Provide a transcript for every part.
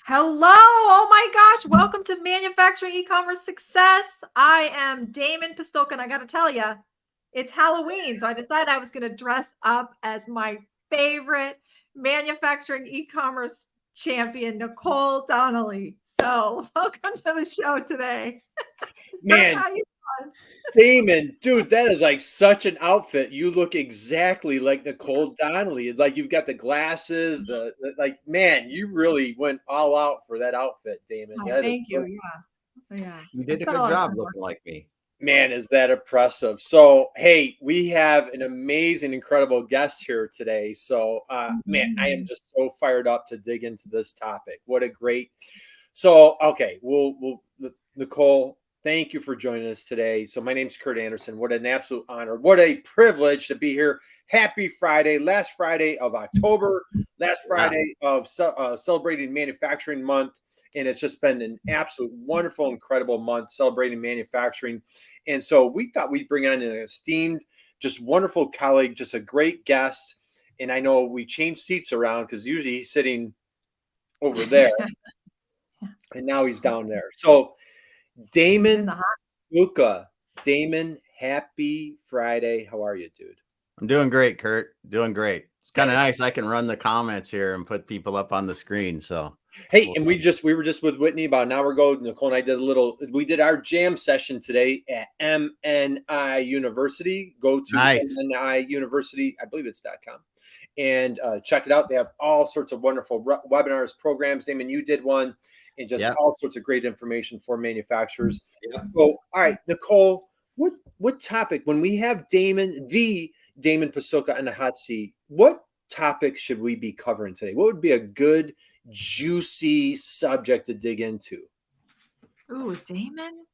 Hello. Oh my gosh. Welcome to Manufacturing E-commerce Success. I am Damon Pistulka, and I got to tell you, it's Halloween. So I decided I was going to dress up as my favorite manufacturing e-commerce champion, Nicole Donnelly. So welcome to the show today. Man, How you doing? Damon, dude, that is like such an outfit. You look exactly like Nicole Donnelly. Like you've got the glasses, like, man, you really went all out for that outfit, Damon. Oh, That is thank you. so, Yeah. You I did a spent a good lot of job time looking like me. man, is that impressive. So, hey, we have an amazing, incredible guest here today. So, man, I am just so fired up to dig into this topic. What a great. So, okay, Nicole, thank you for joining us today. So, my name's Curt Anderson. What an absolute honor. What a privilege to be here. Happy Friday, last Friday of October, last Friday of celebrating Manufacturing Month. And it's just been an absolute wonderful, incredible month celebrating manufacturing. And so we thought we'd bring on an esteemed, just wonderful colleague, just a great guest. And I know we changed seats around because usually he's sitting over there. And now he's down there. So Damon Pistulka. Damon, happy Friday. How are you, dude? I'm doing great, Curt. Doing great. It's kind of nice. I can run the comments here and put people up on the screen. So hey, and we were just with Whitney about an hour ago. Nicole and I did our jam session today at MNI University. Go to MNI University, I believe it's .com, and check it out. They have all sorts of wonderful webinars, programs. Damon, you did one, and just all sorts of great information for manufacturers. So, all right, Nicole, what topic, when we have Damon Pistulka on the hot seat, what topic should we be covering today? What would be a good, juicy subject to dig into? Ooh, Damon?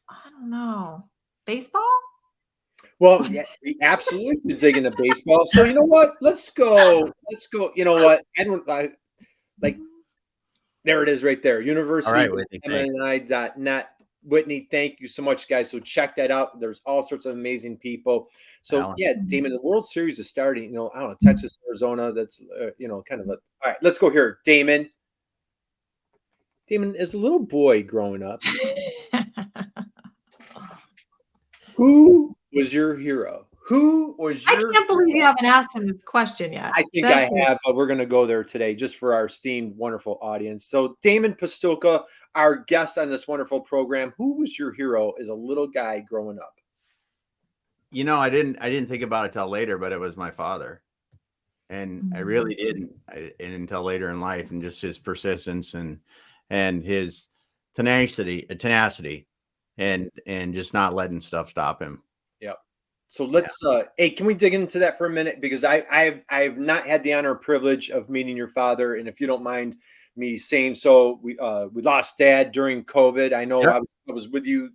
I don't know. Baseball? Well, yeah, we absolutely could dig into baseball. So you know what? Let's go. You know what? Like there it is right there. University.mni.net. Whitney, thank you so much, guys. So check that out. There's all sorts of amazing people. So yeah, Damon, the World Series is starting. I don't know, Texas, Arizona. That's kind of all right. Let's go here, Damon. Damon, as a little boy growing up, who was your hero? I can't believe you haven't asked him this question yet. I think I have, but we're going to go there today just for our esteemed, wonderful audience. So Damon Pistulka, our guest on this wonderful program, who was your hero as a little guy growing up? I didn't think about it till later, but it was my father. And I really didn't until later in life, and just his persistence and his tenacity and just not letting stuff stop him. Yep. So let's hey, can we dig into that for a minute? Because I've not had the honor or privilege of meeting your father, and if you don't mind me saying so, we lost Dad during COVID. I know I was with you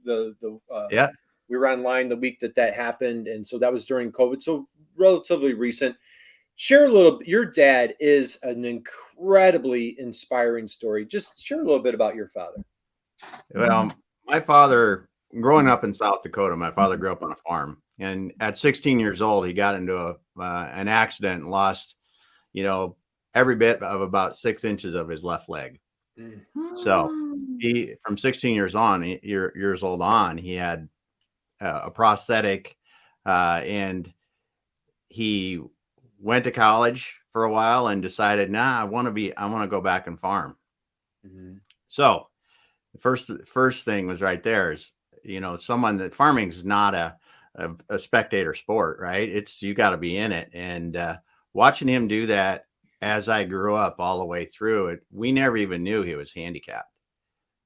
we were online the week that happened, and so that was during COVID, so relatively recent. Share a little. Your dad is an incredibly inspiring story. Just share a little bit about your father. Well, my father, growing up in South Dakota, my father grew up on a farm, and at 16 years old, he got into an accident and lost, every bit of about 6 inches of his left leg. So he, from 16 years old on, he had a prosthetic, and he went to college for a while and decided, I want to go back and farm. So the first thing was right there is, someone that farming is not a spectator sport, right? You got to be in it. And watching him do that as I grew up all the way through it, we never even knew he was handicapped.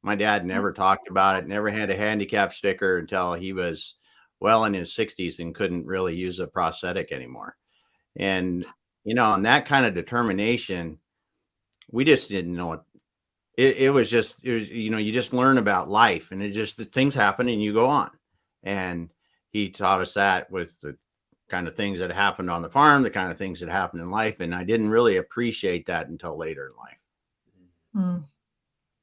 My dad never talked about it, never had a handicap sticker until he was well in his 60s and couldn't really use a prosthetic anymore. And, and that kind of determination, we just didn't know it. It was, you just learn about life, and things happen and you go on. And he taught us that with the kind of things that happened on the farm, the kind of things that happened in life. And I didn't really appreciate that until later in life.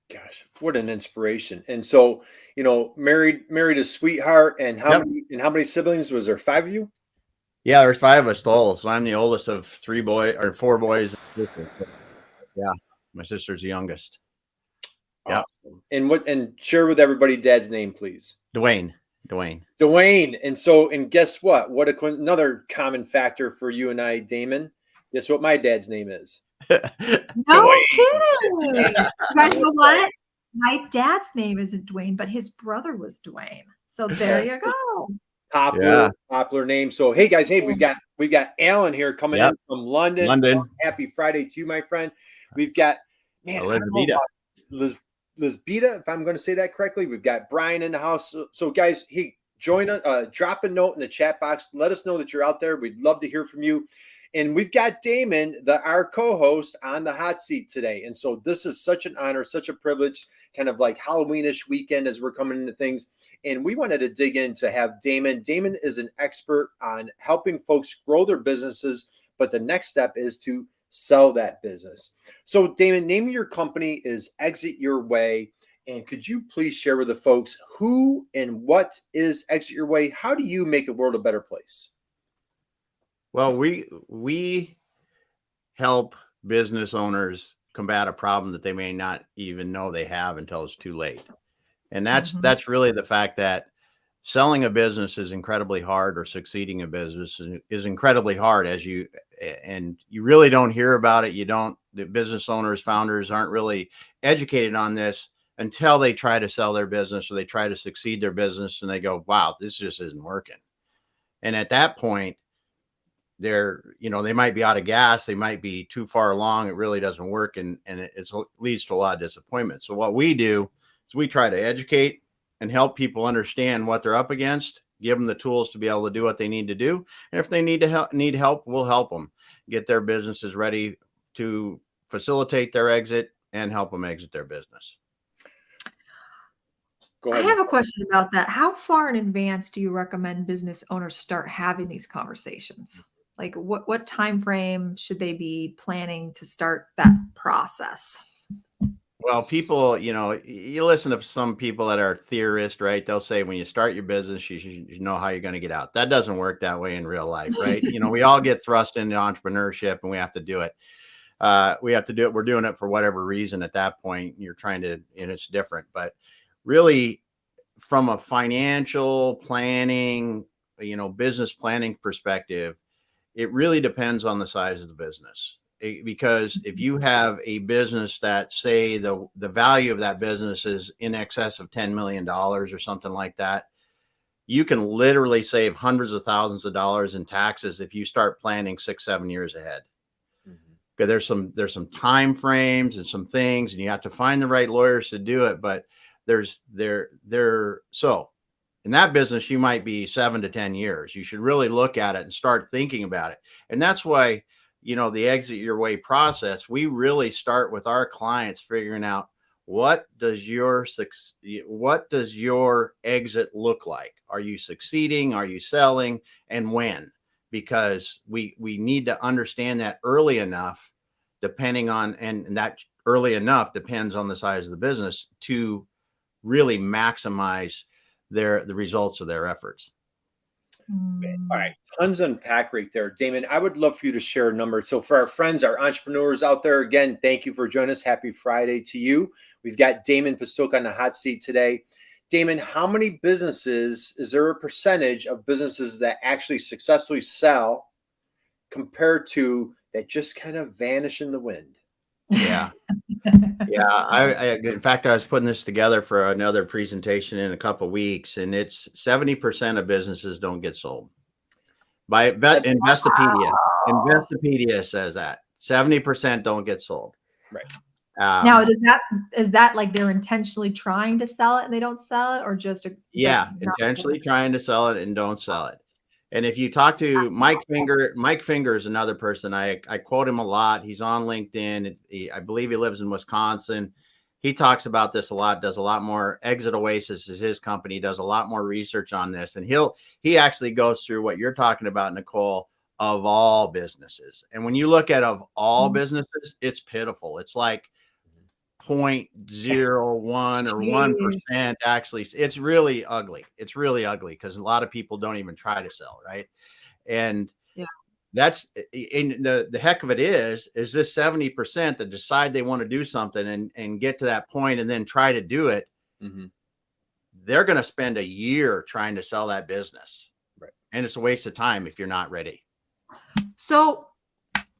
Gosh, what an inspiration. And so, married a sweetheart, and how many siblings was there? 5 of you? Yeah, there's 5 of us total. So I'm the oldest of 4 boys. Yeah. My sister's the youngest. Yep. Awesome. And share with everybody Dad's name, please. Dwayne. And guess what? Another common factor for you and I, Damon. Guess what my dad's name is? No Dwayne. kidding. You guys know what? My dad's name isn't Dwayne, but his brother was Dwayne. So there you go. Popular name. So hey guys, we've got Alan here coming in from London. Happy Friday to you, my friend. We've got Lisbita, if I'm going to say that correctly. We've got Brian in the house. So guys, join us, drop a note in the chat box. Let us know that you're out there. We'd love to hear from you. And we've got Damon, our co-host, on the hot seat today. And so this is such an honor, such a privilege, kind of like Halloweenish weekend as we're coming into things. And we wanted to dig in to have Damon. Damon is an expert on helping folks grow their businesses, but the next step is to sell that business. So Damon, name of your company is Exit Your Way. And could you please share with the folks who and what is Exit Your Way? How do you make the world a better place? Well, we help business owners combat a problem that they may not even know they have until it's too late. And that's really the fact that selling a business is incredibly hard, or succeeding a business is incredibly hard, and you really don't hear about it. The business owners, founders aren't really educated on this until they try to sell their business, or they try to succeed their business, and they go, wow, this just isn't working. And at that point, they might be out of gas, they might be too far along, it really doesn't work, and it leads to a lot of disappointment. So what we do is we try to educate and help people understand what they're up against, give them the tools to be able to do what they need to do. And if they need help, we'll help them get their businesses ready to facilitate their exit and help them exit their business. Go ahead. I have a question about that. How far in advance do you recommend business owners start having these conversations? Like what time frame should they be planning to start that process? Well, people, you listen to some people that are theorists, right? They'll say when you start your business, you know how you're going to get out. That doesn't work that way in real life, right? We all get thrust into entrepreneurship, and we have to do it. We're doing it for whatever reason at that point. And it's different. But really, from a financial planning, business planning perspective, it really depends on the size of the business. Because if you have a business that, say, the value of that business is in excess of $10 million or something like that, you can literally save hundreds of thousands of dollars in taxes if you start planning 6-7 years ahead. Because there's some time frames and some things, and you have to find the right lawyers to do it. But so in that business, you might be 7 to 10 years. You should really look at it and start thinking about it. And that's why, the Exit Your Way process, we really start with our clients figuring out, what does your exit look like? Are you succeeding? Are you selling? And when? Because we need to understand that early enough, and that early enough depends on the size of the business to really maximize the results of their efforts. All right, tons to unpack right there. Damon, I would love for you to share a number. So for our friends, our entrepreneurs out there, again, thank you for joining us. Happy Friday to you. We've got Damon Pistulka on the hot seat today. Damon, how many businesses, is there a percentage of businesses that actually successfully sell compared to that just kind of vanish in the wind? Yeah. In fact, I was putting this together for another presentation in a couple of weeks, and it's 70% of businesses don't get sold. By Investopedia. Investopedia says that 70% don't get sold. Right. Now, is that like they're intentionally trying to sell it and they don't sell it, or just intentionally trying to sell it and don't sell it? And if you talk to Mike Finger is another person. I quote him a lot. He's on LinkedIn. I believe he lives in Wisconsin. He talks about this a lot, does a lot more. Exit Oasis is his company, does a lot more research on this. And he actually goes through what you're talking about, Nicole, of all businesses. And when you look at of all businesses, it's pitiful. It's like 0.01 or 1% actually. It's really ugly. It's really ugly because a lot of people don't even try to sell, right? And that's in the heck of it is this 70% that decide they want to do something and get to that point and then try to do it. They're going to spend a year trying to sell that business. Right. And it's a waste of time if you're not ready. So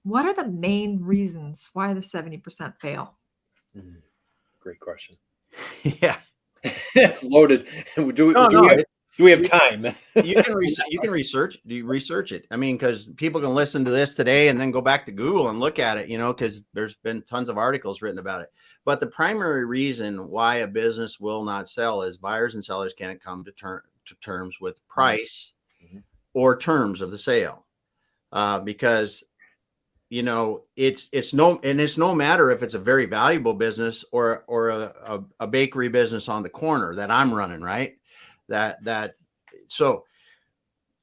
what are the main reasons why the 70% fail? Great question. Yeah. Loaded. Do we have time? You can research it. I mean, because people can listen to this today and then go back to Google and look at it, because there's been tons of articles written about it. But the primary reason why a business will not sell is buyers and sellers can't come to terms with price or terms of the sale, because it's no matter if it's a very valuable business or a bakery business on the corner that I'm running, right? So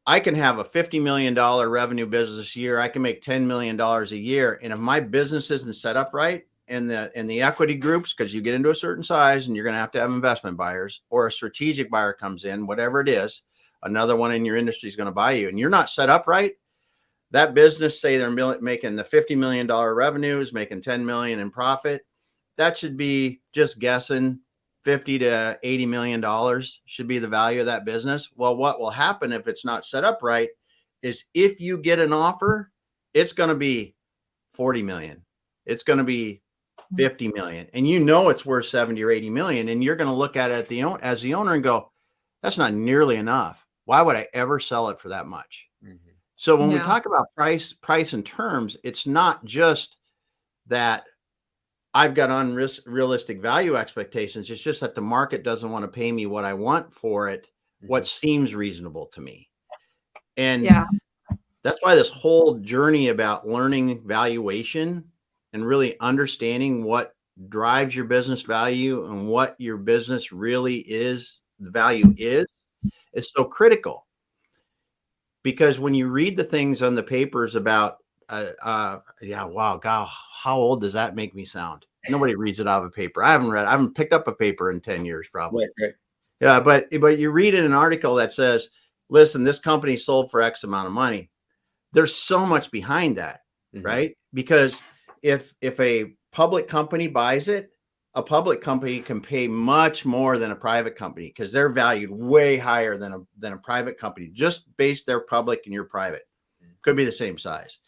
I can have a $50 million revenue business this year. I can make $10 million a year. And if my business isn't set up right in the equity groups, because you get into a certain size and you're going to have investment buyers, or a strategic buyer comes in, whatever it is, another one in your industry is going to buy you, and you're not set up right, that business, say they're making the $50 million revenues, making $10 million in profit, that should be, just guessing, $50 to $80 million should be the value of that business. Well, what will happen if it's not set up right is if you get an offer, it's going to be 40 million. It's going to be 50 million. And it's worth 70 or 80 million. And you're going to look at it as the owner and go, that's not nearly enough. Why would I ever sell it for that much? So when we talk about price and terms, it's not just that I've got unrealistic value expectations. It's just that the market doesn't want to pay me what I want for it, what seems reasonable to me. And that's why this whole journey about learning valuation and really understanding what drives your business value and what your business really is, the value is so critical. Because when you read the things on the papers about, wow, God, how old does that make me sound? Nobody reads it out of a paper. I haven't picked up a paper in 10 years, probably. Right. Yeah, but you read in an article that says, listen, this company sold for X amount of money. There's so much behind that, right? Because if a public company buys it, a public company can pay much more than a private company because they're valued way higher than a private company, just based their public and your private. Could be the same size.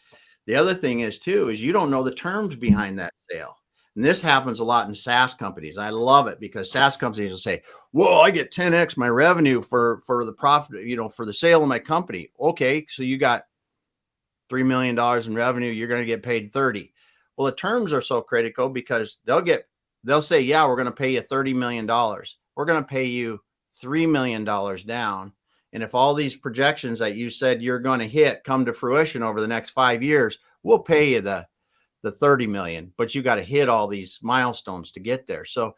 The other thing is you don't know the terms behind that sale. And this happens a lot in SaaS companies. I love it because SaaS companies will say, whoa, I get 10x my revenue for the profit, for the sale of my company. Okay, so you got $3 million in revenue, you're going to get paid 30. Well, the terms are so critical because they'll say, yeah, we're going to pay you $30 million. We're going to pay you $3 million down. And if all these projections that you said you're going to hit come to fruition over the next 5 years, we'll pay you the 30 million, but you got to hit all these milestones to get there. So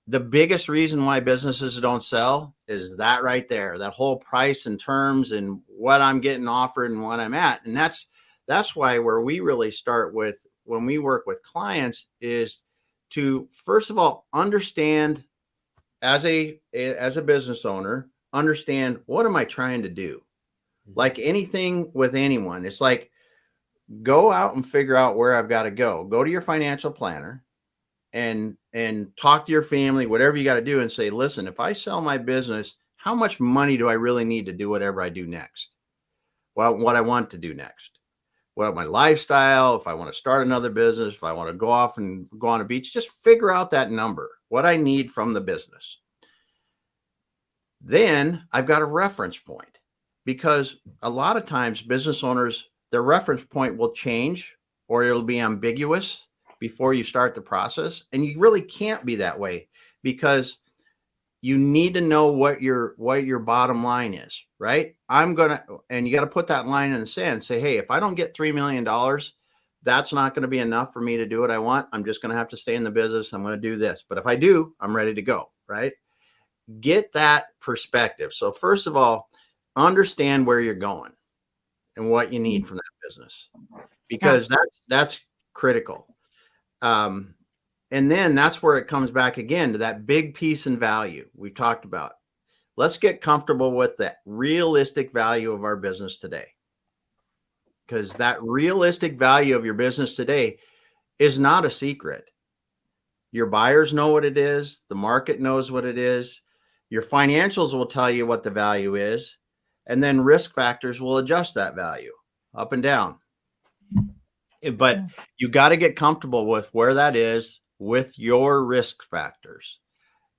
the biggest reason why businesses don't sell is that right there, that whole price and terms and what I'm getting offered and what I'm at. And that's why where we really start with when we work with clients is to, first of all, understand as a business owner, understand what am I trying to do? Like anything with anyone, it's like, go out and figure out where I've got to go. Go to your financial planner and talk to your family, whatever you got to do, and say, listen, if I sell my business, how much money do I really need to do whatever I do next? Well, what I want to do next. Well, my lifestyle, if I want to start another business, if I want to go off and go on a beach, just figure out that number, what I need from the business. Then I've got a reference point, because a lot of times business owners, their reference point will change or it'll be ambiguous before you start the process. And you really can't be that way because you need to know what your bottom line is, right? And you got to put that line in the sand and say, hey, if I don't get $3 million, that's not going to be enough for me to do what I want. I'm just going to have to stay in the business. I'm going to do this. But if I do, I'm ready to go, right? Get that perspective. So first of all, understand where you're going and what you need from that business, because that's critical. And then that's where it comes back again to that big piece in value we talked about. Let's get comfortable with the realistic value of our business today. because that realistic value of your business today is not a secret. Your buyers know what it is. The market knows what it is. Your financials will tell you what the value is. And then risk factors will adjust that value up and down. But you got to get comfortable with where that is with your risk factors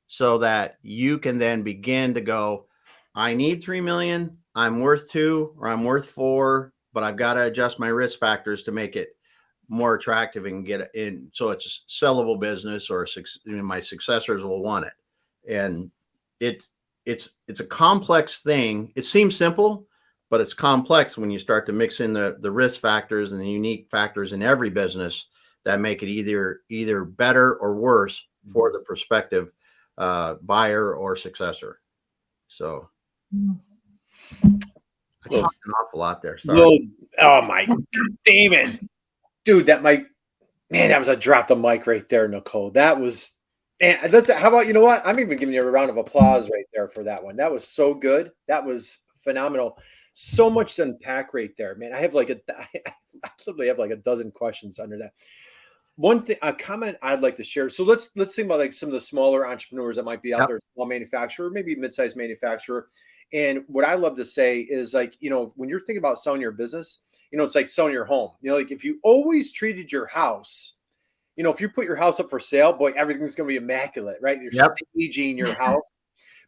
so that you can then begin to go, I need 3 million. I'm worth 2 or I'm worth 4, but I've got to adjust my risk factors to make it more attractive and get it in. So it's a sellable business, or my successors will want it. And it's a complex thing. It seems simple, but it's complex when you start to mix in the risk factors and the unique factors in every business that make it either better or worse for the prospective buyer or successor. So I talked an awful lot there. Sorry. Oh my, Damon, dude, that was a drop the mic right there, Nicole. That was, man. How about, you know what? I'm even giving you a round of applause right there for that one. That was so good. That was phenomenal. So much to unpack right there, man. I literally have like a dozen questions under that. One thing, a comment I'd like to share. So let's think about like some of the smaller entrepreneurs that might be out there, small manufacturer, maybe mid-sized manufacturer. And what I love to say is, like, you know, when you're thinking about selling your business, you know, it's like selling your home. You know, like if you always treated your house, you know, if you put your house up for sale, boy, everything's going to be immaculate, right? You're staging your house.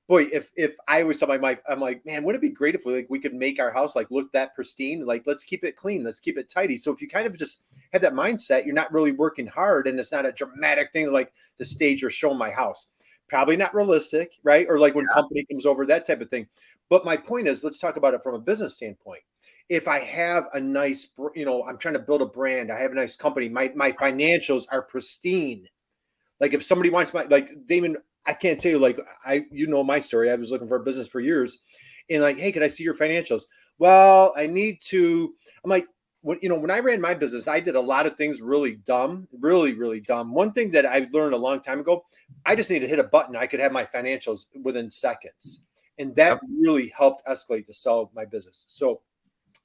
Boy, if I always tell my wife, I'm like, man, wouldn't it be great if we could make our house like look that pristine? Like, let's keep it clean. Let's keep it tidy. So if you kind of just have that mindset, you're not really working hard, and it's not a dramatic thing like the stage or show my house. Probably not realistic, right? Or like when company comes over, that type of thing. But my point is, let's talk about it from a business standpoint. If I have a nice, you know, I'm trying to build a brand, I have a nice company, my financials are pristine. Like if somebody wants like Damon, I can't tell you, like, you know my story. I was looking for a business for years, and like, hey, can I see your financials? Well, I need to. I'm like, when I ran my business, I did a lot of things really dumb, really, really dumb. One thing that I learned a long time ago, I just need to hit a button. I could have my financials within seconds, and that really helped escalate to sell my business. So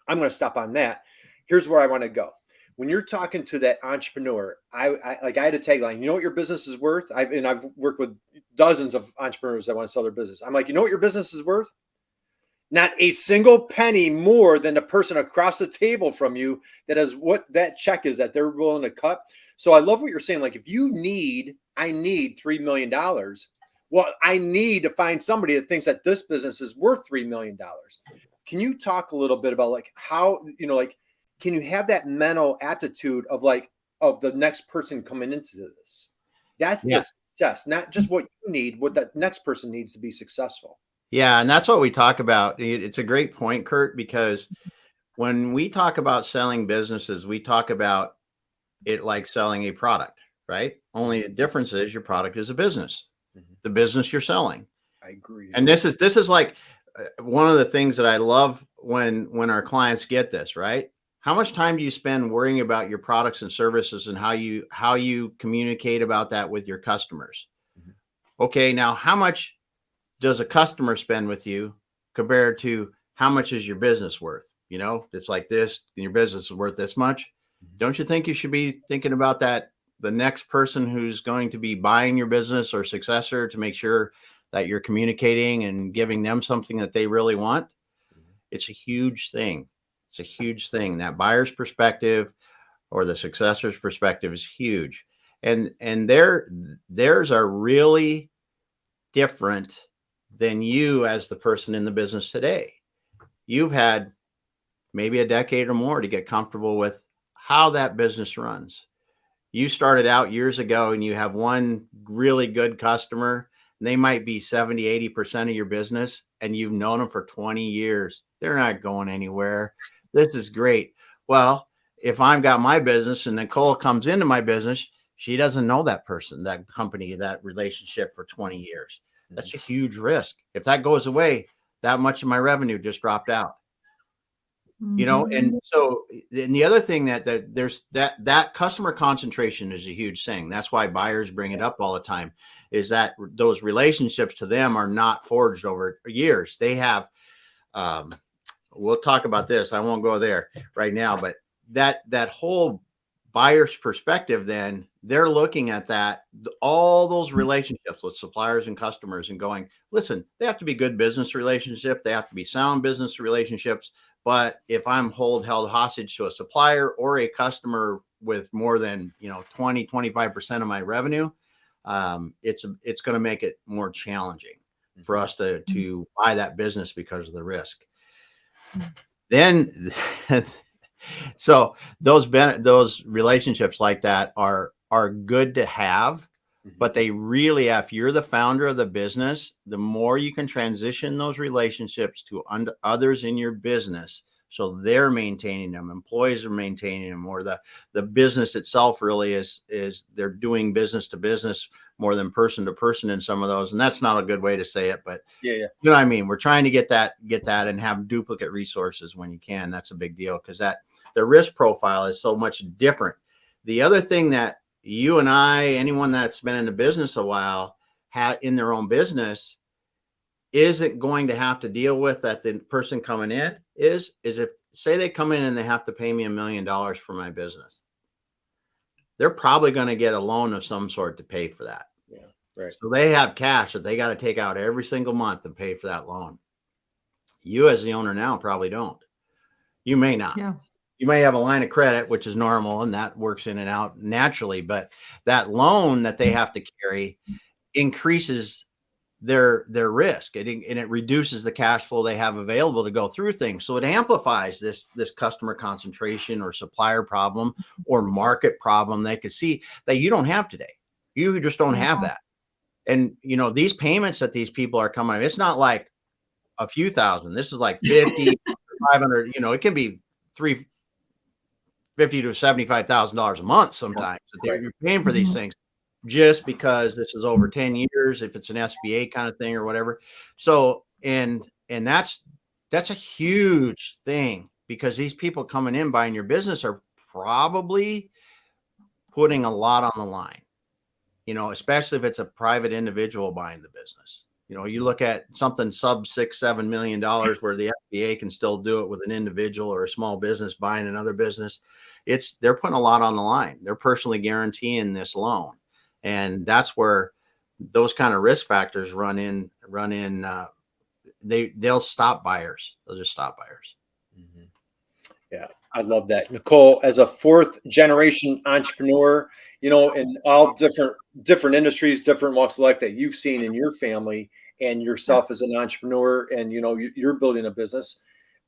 I'm going to stop on that. Here's where I want to go. When you're talking to that entrepreneur, I had a tagline, you know what your business is worth? I've worked with dozens of entrepreneurs that want to sell their business. I'm like, you know what your business is worth? Not a single penny more than the person across the table from you that is what that check is that they're willing to cut. So I love what you're saying. Like, if I need $3 million. Well, I need to find somebody that thinks that this business is worth $3 million. Can you talk a little bit about like how, you know, like, can you have that mental aptitude of the next person coming into this? That's the success, not just what you need, what that next person needs to be successful. Yeah. And that's what we talk about. It's a great point, Curt, because when we talk about selling businesses, we talk about it like selling a product, right? Only the difference is your product is a business, the business you're selling. I agree. And this is like one of the things that I love when our clients get this, right? How much time do you spend worrying about your products and services and how you communicate about that with your customers? Okay, now how much does a customer spend with you compared to how much is your business worth? You know, it's like this, and your business is worth this much. Don't you think you should be thinking about that, the next person who's going to be buying your business or successor, to make sure that you're communicating and giving them something that they really want? It's a huge thing. It's a huge thing. That buyer's perspective or the successor's perspective is huge. And theirs are really different than you as the person in the business today. You've had maybe a decade or more to get comfortable with how that business runs. You started out years ago and you have one really good customer, and they might be 70, 80% of your business, and you've known them for 20 years. They're not going anywhere. This is great. Well, if I've got my business and Nicole comes into my business, she doesn't know that person, that company, that relationship for 20 years. That's a huge risk. If that goes away, that much of my revenue just dropped out. You know, and so, and the other thing that there's that customer concentration is a huge thing. That's why buyers bring it up all the time, is that those relationships to them are not forged over years. They have, we'll talk about this. I won't go there right now, but that whole buyer's perspective, then they're looking at that, all those relationships with suppliers and customers and going, listen, they have to be good business relationships. They have to be sound business relationships. But if I'm held hostage to a supplier or a customer with more than, 20, 25% of my revenue, it's going to make it more challenging for us to buy that business because of the risk. Then so those relationships like that are good to have, but they really, if you're the founder of the business, the more you can transition those relationships to others in your business, so they're maintaining them, employees are maintaining them, or the business itself really is they're doing business to business more than person to person in some of those. And that's not a good way to say it, but yeah. You know what I mean? We're trying to get that and have duplicate resources when you can. That's a big deal, because the risk profile is so much different. The other thing that you and I, anyone that's been in the business a while, had in their own business, isn't going to have to deal with that the person coming in is if, say, they come in and they have to pay me $1 million for my business. They're probably going to get a loan of some sort to pay for that. Yeah, right. So they have cash that they got to take out every single month and pay for that loan. You as the owner now probably don't. You may not. Yeah. You may have a line of credit, which is normal, and that works in and out naturally. But that loan that they have to carry increases their risk, and it reduces the cash flow they have available to go through things. So it amplifies this customer concentration or supplier problem or market problem they could see that you don't have today. You just don't have that. And these payments that these people are coming, it's not like a few thousand. This is like 50, 500. It can be $50,000 to $75,000 a month sometimes that you're paying for these things, just because this is over 10 years, if it's an SBA kind of thing or whatever. So, and that's a huge thing, because these people coming in buying your business are probably putting a lot on the line, especially if it's a private individual buying the business. You look at something sub $6-7 million where the FBA can still do it with an individual or a small business buying another business. They're putting a lot on the line. They're personally guaranteeing this loan. And that's where those kind of risk factors run in. They'll stop buyers. They'll just stop buyers. Mm-hmm. Yeah, I love that. Nicole, as a fourth generation entrepreneur, in all different industries, different walks of life that you've seen in your family and yourself as an entrepreneur, and you're building a business.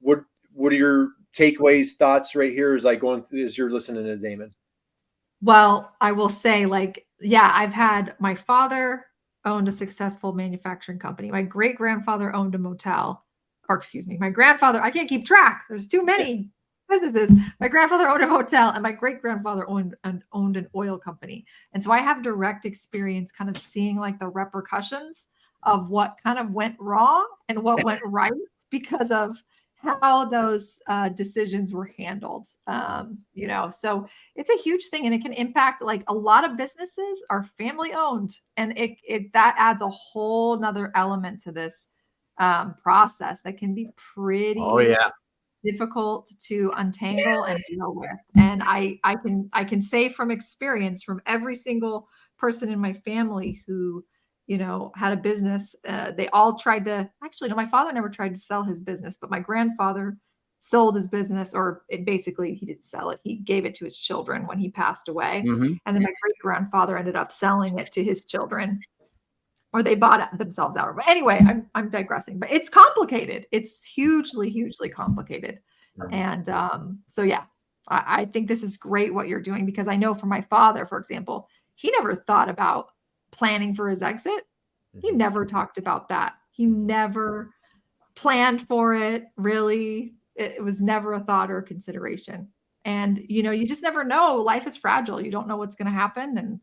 What are your takeaways, thoughts right here as you're listening to Damon? Well, I will say, I've had, my father owned a successful manufacturing company. My great grandfather owned a motel, or excuse me, my grandfather, I can't keep track. There's too many businesses. My grandfather owned a hotel, and my great grandfather owned an oil company. And so I have direct experience kind of seeing the repercussions of what kind of went wrong and what went right because of how those decisions were handled. So it's a huge thing, and it can impact, a lot of businesses are family owned, and that adds a whole nother element to this process that can be pretty difficult to untangle and deal with. And I can say from experience, from every single person in my family who had a business, they all tried to, actually, no, my father never tried to sell his business, but my grandfather sold his business, or basically he didn't sell it. He gave it to his children when he passed away. Mm-hmm. And then my great grandfather ended up selling it to his children, or they bought it themselves out. But anyway, I'm digressing, but it's complicated. It's hugely, hugely complicated. Mm-hmm. And so, yeah, I think this is great what you're doing, because I know for my father, for example, he never thought about planning for his exit. He never talked about that. He never planned for it, really. It was never a thought or a consideration. And, you just never know. Life is fragile. You don't know what's going to happen, and,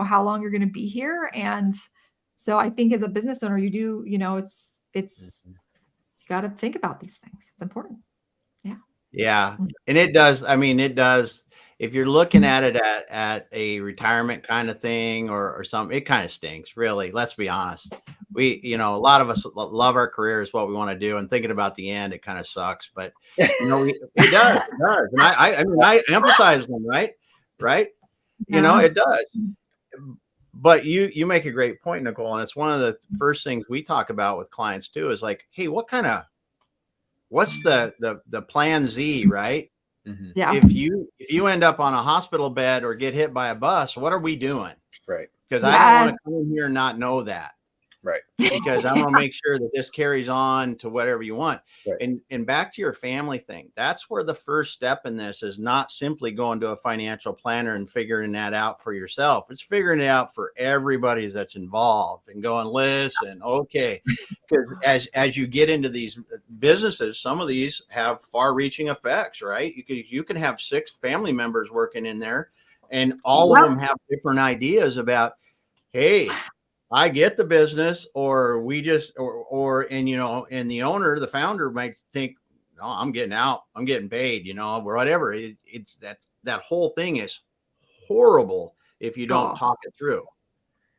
how long you're going to be here. And so I think as a business owner, you do, it's you got to think about these things. It's important. Yeah. Yeah. And it does. I mean, it does. if you're looking at it at a retirement kind of thing or something, it kind of stinks, really. Let's be honest. We, a lot of us love our careers, what we want to do, and thinking about the end, it kind of sucks. But it does, and I mean, I empathize with them, right? Yeah. It does. But you make a great point, Nicole, and it's one of the first things we talk about with clients too. Is like, hey, what's the plan Z, right? Mm-hmm. Yeah. If you end up on a hospital bed or get hit by a bus, what are we doing? Right. Because I don't want to come in here and not know that. Right. Because I want to make sure that this carries on to whatever you want. Right. And back to your family thing, that's where the first step in this is not simply going to a financial planner and figuring that out for yourself. It's figuring it out for everybody that's involved and going, listen, okay. Because as you get into these businesses, some of these have far-reaching effects, right? You can have 6 family members working in there, and all of them have different ideas about, hey, I get the business, or we just, and the owner, the founder might think, no, I'm getting out, I'm getting paid, or whatever. It's that whole thing is horrible if you don't talk it through.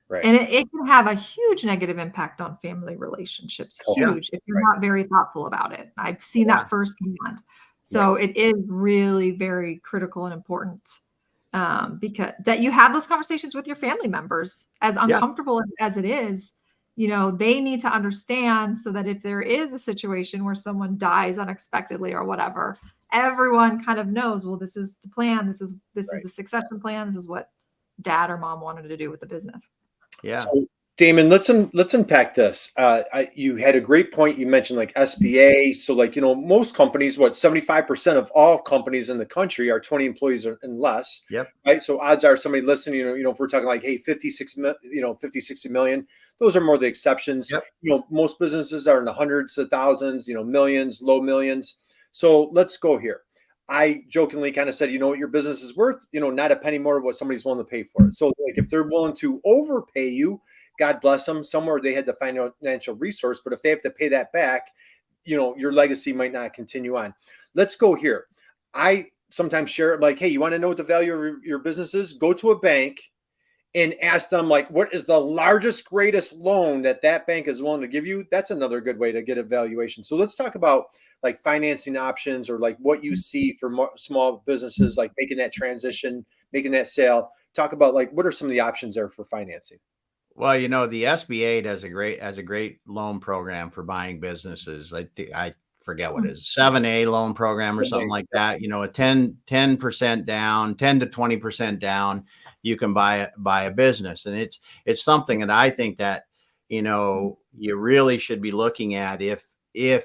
Right. And it can have a huge negative impact on family relationships. Huge, if you're not very thoughtful about it. I've seen that firsthand. So it is really very critical and important. Because that you have those conversations with your family members, as uncomfortable as it is, they need to understand, so that if there is a situation where someone dies unexpectedly or whatever, everyone kind of knows, well, this is the plan. This is the succession plan. This is what dad or mom wanted to do with the business. Yeah. So, Damon, let's unpack this. You had a great point. You mentioned like SBA. So most companies, 75% of all companies in the country are 20 employees and less. Yep. Right. So odds are somebody listening, if we're talking like, hey, 50, 60 million, those are more the exceptions. Yep. Most businesses are in the hundreds of thousands, millions, low millions. So let's go here. I jokingly kind of said, what your business is worth, not a penny more of what somebody's willing to pay for it. So like if they're willing to overpay you, God bless them. Somewhere they had the financial resource, but if they have to pay that back, your legacy might not continue on. Let's go here. I sometimes share like, hey, you want to know what the value of your business is? Go to a bank and ask them like, what is the largest, greatest loan that bank is willing to give you? That's another good way to get a valuation. So let's talk about like financing options, or like what you see for small businesses, like making that transition, making that sale. Talk about like, what are some of the options there for financing? Well, the SBA has a great loan program for buying businesses. I forget what it is, 7A loan program or something like that. A 10% down, 10 to 20% down, you can buy a business. And it's something that I think that, you really should be looking at if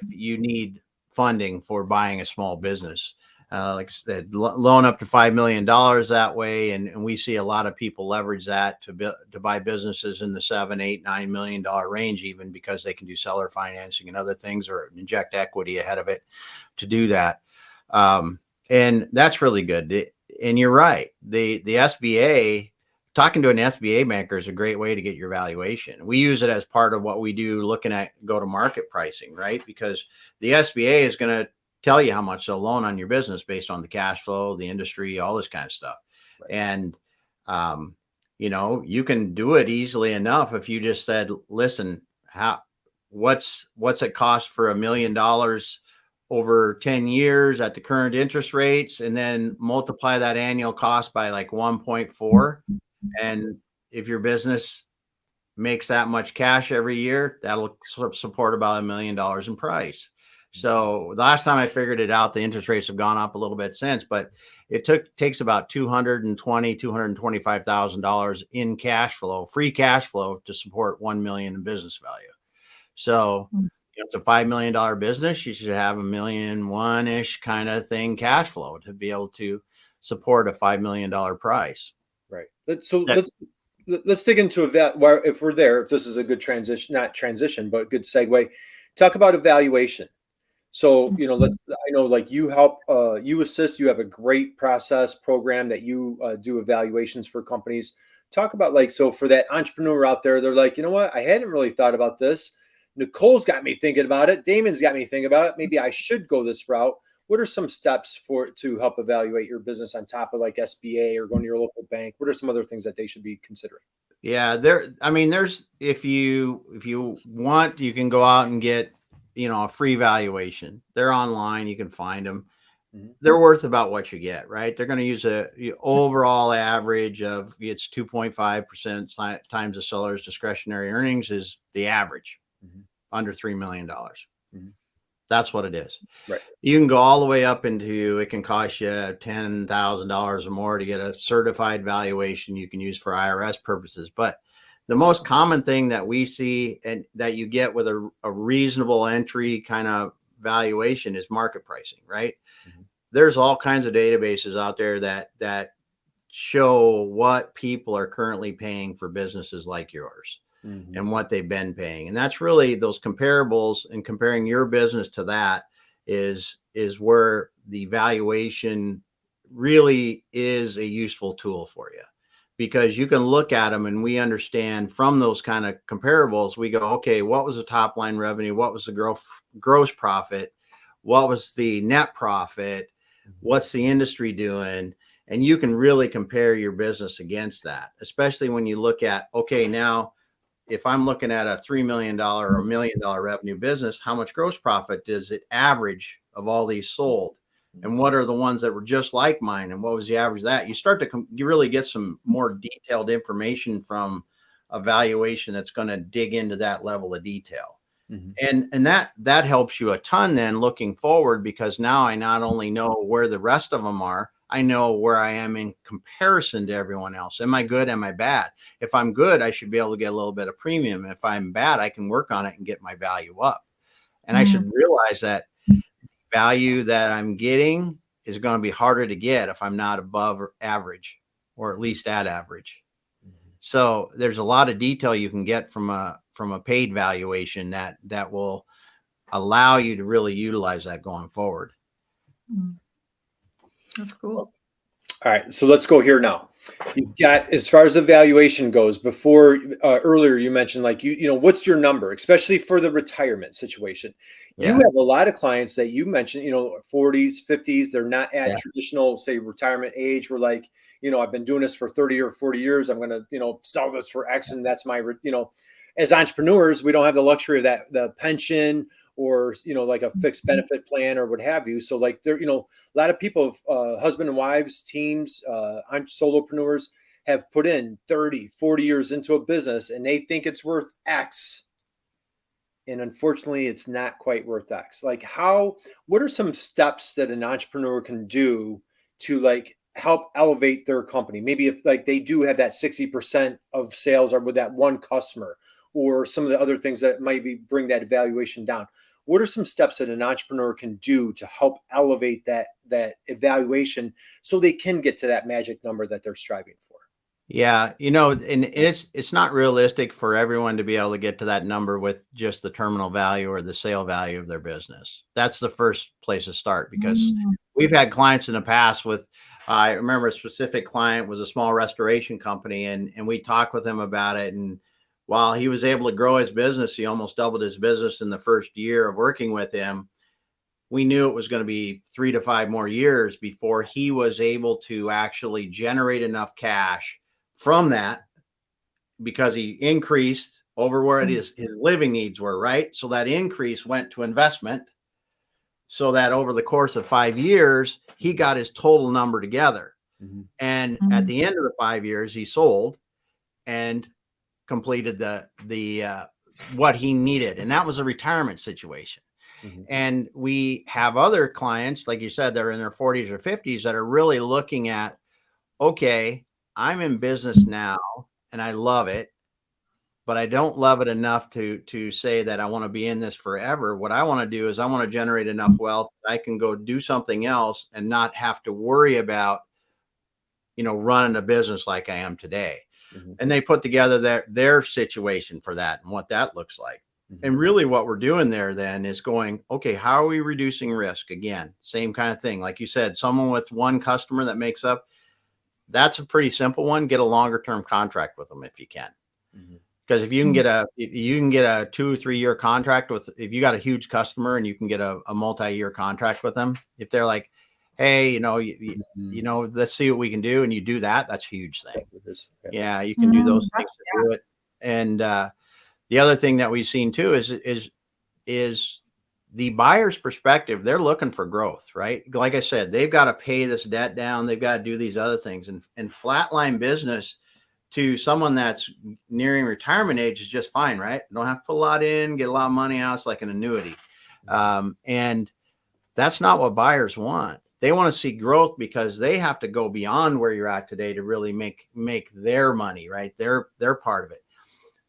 you need funding for buying a small business. Like I said, loan up to $5 million that way. And we see a lot of people leverage that to buy businesses in the $7, $8, $9 million range, even because they can do seller financing and other things, or inject equity ahead of it to do that. And that's really good. And you're right. The SBA, talking to an SBA banker is a great way to get your valuation. We use it as part of what we do, looking at go-to-market pricing, right? Because the SBA is going to tell you how much they'll loan on your business based on the cash flow, the industry, all this kind of stuff. Right. And, you can do it easily enough if you just said, listen, what's it cost for $1 million over 10 years at the current interest rates, and then multiply that annual cost by like 1.4. And if your business makes that much cash every year, that'll support about $1 million in price. So the last time I figured it out, the interest rates have gone up a little bit since, but it takes about $225,000 in cash flow, free cash flow, to support 1 million in business value. So if it's a $5 million business, you should have $1.1 million ish kind of thing cash flow to be able to support a $5 million price. Right. Let's dig into that. If we're there, if this is a good transition, not transition, but good segue, talk about evaluation. So, I know like you help, you assist, you have a great process program that you do evaluations for companies. Talk about like, so for that entrepreneur out there, they're like, you know what, I hadn't really thought about this. Nicole's got me thinking about it. Damon's got me thinking about it. Maybe I should go this route. what are some steps to help evaluate your business on top of like SBA or going to your local bank? What are some other things that they should be considering? Yeah, there's if you want, you can go out and get, a free valuation. They're online, you can find them. They're worth about what you get, right? They're going to use a overall average of it's 2.5% times the seller's discretionary earnings is the average, under $3 million. That's what it is. Right. You can go all the way up into, it can cost you $10,000 or more to get a certified valuation you can use for IRS purposes. But the most common thing that we see and that you get with a reasonable entry kind of valuation is market pricing, right? There's all kinds of databases out there that show what people are currently paying for businesses like yours. And what they've been paying. And that's really those comparables, and comparing your business to that is where the valuation really is a useful tool for you, because you can look at them and we understand from those kind of comparables, we go, okay, what was the top line revenue? What was the gross profit? What was the net profit? What's the industry doing? And you can really compare your business against that, especially when you look at, okay, now, if I'm looking at a $3 million or $1 million revenue business, how much gross profit does it average of all these sold? And what are the ones that were just like mine? And what was the average of that? You start to you really get some more detailed information from a valuation that's going to dig into that level of detail. And that helps you a ton then looking forward, because now I not only know where the rest of them are, I know where I am in comparison to everyone else. Am I good? Am I bad? If I'm good, I should be able to get a little bit of premium. If I'm bad, I can work on it and get my value up. And I should realize that value that I'm getting is going to be harder to get if I'm not above average, or at least at average. So there's a lot of detail you can get from a paid valuation that will allow you to really utilize that going forward. That's cool. All right, so let's go here now. You've got, as far as the valuation goes, before earlier you mentioned like what's your number, especially for the retirement situation. You have a lot of clients that you mentioned, 40s, 50s. They're not at traditional, say, retirement age. We're like, I've been doing this for 30 or 40 years. I'm going to, sell this for X, and that's my, as entrepreneurs, we don't have the luxury of that, the pension or, like a fixed benefit plan or what have you. So like there, a lot of people, husband and wives, teams, solopreneurs have put in 30, 40 years into a business and they think it's worth X. And unfortunately, it's not quite worth X. Like what are some steps that an entrepreneur can do to like help elevate their company? Maybe if like they do have that 60% of sales are with that one customer, or some of the other things that might bring that evaluation down. What are some steps that an entrepreneur can do to help elevate that evaluation so they can get to that magic number that they're striving for? Yeah, and it's not realistic for everyone to be able to get to that number with just the terminal value or the sale value of their business. That's the first place to start, because we've had clients in the past with, I remember a specific client was a small restoration company, and we talked with him about it. And while he was able to grow his business, he almost doubled his business in the first year of working with him. We knew it was going to be 3 to 5 more years before he was able to actually generate enough cash from that, because he increased over where his living needs were, right? So that increase went to investment, so that over the course of 5 years, he got his total number together. And at the end of the 5 years, he sold and completed the what he needed. And that was a retirement situation. And we have other clients, like you said, that are in their 40s or 50s that are really looking at, okay, I'm in business now and I love it, but I don't love it enough to say that I want to be in this forever. What I want to do is I want to generate enough wealth that I can go do something else and not have to worry about, running a business like I am today. And they put together their situation for that and what that looks like. And really what we're doing there then is going, okay, how are we reducing risk? Again, same kind of thing. Like you said, someone with one customer that makes up, that's a pretty simple one. Get a longer term contract with them if you can. Because if you can get a 2 or 3 year contract with, if you got a huge customer and you can get a multi-year contract with them, if they're like, hey, you know, let's see what we can do, and you do that, that's a huge thing. Yeah, you can do those things to do it. And the other thing that we've seen too is the buyer's perspective. They're looking for growth, right? Like I said, they've got to pay this debt down. They've got to do these other things, and flatline business to someone that's nearing retirement age is just fine, right? Don't have to put a lot in, get a lot of money out. It's like an annuity. And that's not what buyers want. They want to see growth because they have to go beyond where you're at today to really make their money, right? They're part of it.